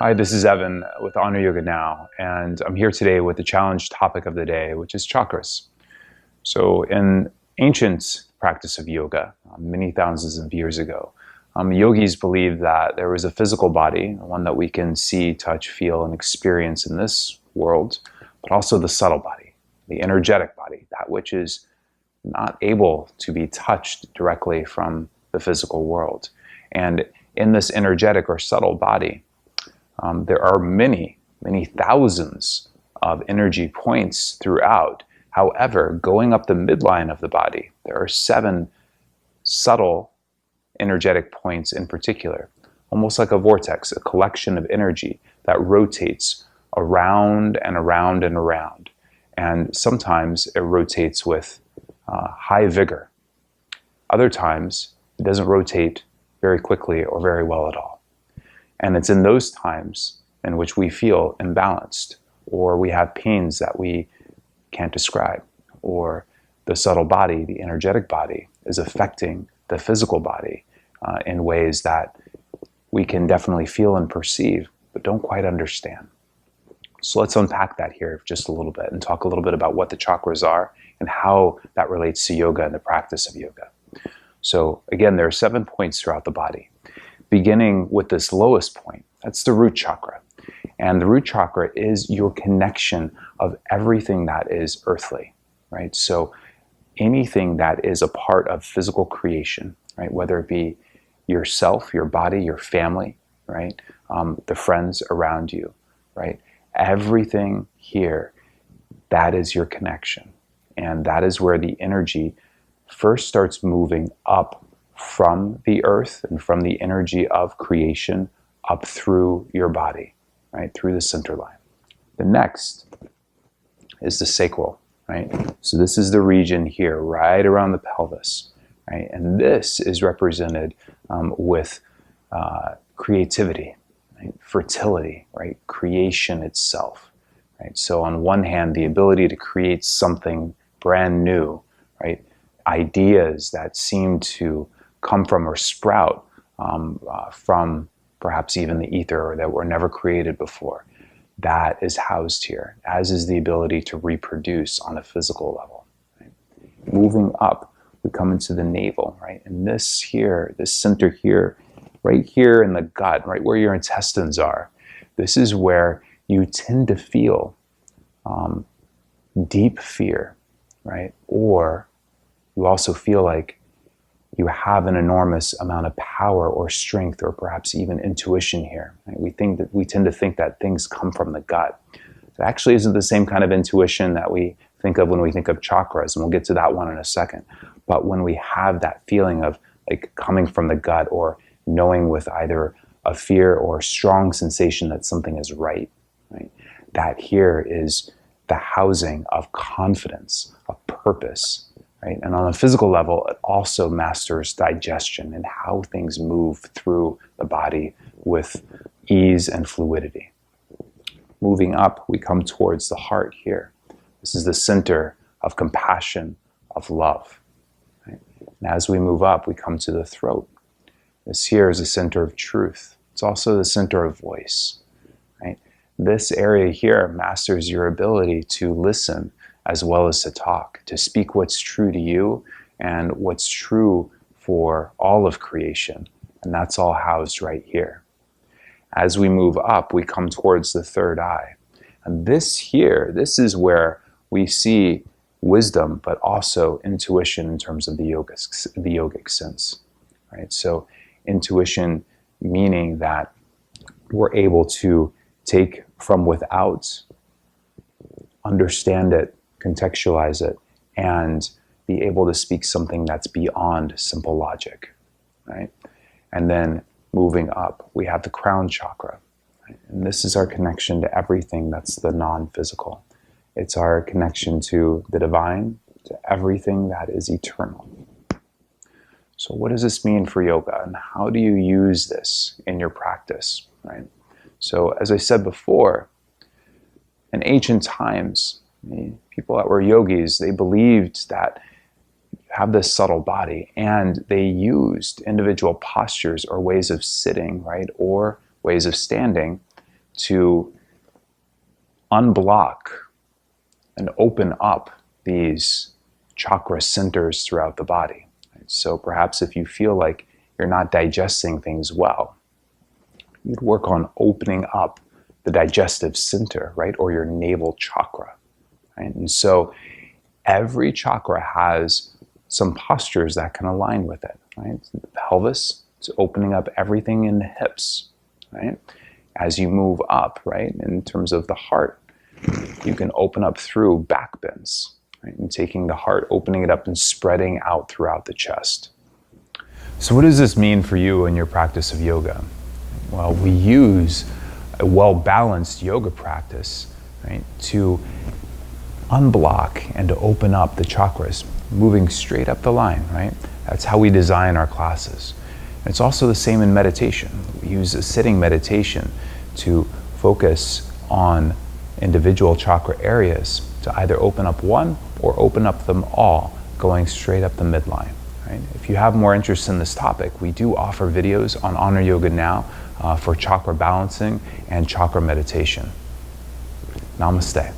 Hi, this is Evan with Honor Yoga Now, and I'm here today with the challenge topic of the day, which is chakras. So in ancient practice of yoga, many thousands of years ago, yogis believed that there was a physical body, one that we can see, touch, feel, and experience in this world, but also the subtle body, the energetic body, that which is not able to be touched directly from the physical world. And in this energetic or subtle body, there are many, many thousands of energy points throughout. However, going up the midline of the body, there are 7 subtle energetic points in particular, almost like a vortex, a collection of energy that rotates around and around and around. And sometimes it rotates with high vigor. Other times, it doesn't rotate very quickly or very well at all. And it's in those times in which we feel imbalanced, or we have pains that we can't describe, or the subtle body, the energetic body, is affecting the physical body in ways that we can definitely feel and perceive, but don't quite understand. So let's unpack that here just a little bit and talk a little bit about what the chakras are and how that relates to yoga and the practice of yoga. So again, there are 7 points throughout the body, beginning with this lowest point. That's the root chakra. And the root chakra is your connection of everything that is earthly, right? So anything that is a part of physical creation, right? Whether it be yourself, your body, your family, right? The friends around you, right? Everything here, that is your connection. And that is where the energy first starts moving up from the earth and from the energy of creation up through your body, right? Through the center line. The next is the sacral, right? So this is the region here, right around the pelvis, right? And this is represented with creativity, right? Fertility, right? Creation itself, right? So on one hand, the ability to create something brand new, right? Ideas that seem to come from or sprout from perhaps even the ether, or that were never created before. That is housed here, as is the ability to reproduce on a physical level. Right? Moving up, we come into the navel, right? And this here, this center here, right here in the gut, right where your intestines are, this is where you tend to feel deep fear, right? Or you also feel like you have an enormous amount of power or strength, or perhaps even intuition here. Right? We tend to think that things come from the gut. It actually isn't the same kind of intuition that we think of when we think of chakras, and we'll get to that one in a second. But when we have that feeling of like coming from the gut, or knowing with either a fear or a strong sensation that something is right? That here is the housing of confidence, of purpose. Right? And on a physical level, it also masters digestion and how things move through the body with ease and fluidity. Moving up, we come towards the heart here. This is the center of compassion, of love. Right? And as we move up, we come to the throat. This here is a center of truth. It's also the center of voice. Right? This area here masters your ability to listen as well as to talk, to speak what's true to you and what's true for all of creation. And that's all housed right here. As we move up, we come towards the third eye. And this here, this is where we see wisdom, but also intuition in terms of the yogic sense. Right? So intuition meaning that we're able to take from without, understand it, contextualize it, and be able to speak something that's beyond simple logic, right? And then moving up, we have the crown chakra. Right? And this is our connection to everything that's the non-physical. It's our connection to the divine, to everything that is eternal. So what does this mean for yoga, and how do you use this in your practice, right? So as I said before, in ancient times, people that were yogis, they believed that you have this subtle body, and they used individual postures or ways of sitting, right, or ways of standing to unblock and open up these chakra centers throughout the body. So perhaps if you feel like you're not digesting things well, you'd work on opening up the digestive center, right? Or your navel chakra, right? And so every chakra has some postures that can align with it, right? The pelvis is opening up everything in the hips, right? As you move up, right? In terms of the heart, you can open up through back bends, right? And taking the heart, opening it up and spreading out throughout the chest. So what does this mean for you in your practice of yoga? Well, we use a well-balanced yoga practice, right, to unblock and to open up the chakras, moving straight up the line, right? That's how we design our classes. And it's also the same in meditation. We use a sitting meditation to focus on individual chakra areas to either open up one or open up them all, going straight up the midline. Right? If you have more interest in this topic, we do offer videos on Honor Yoga Now for chakra balancing and chakra meditation. Namaste.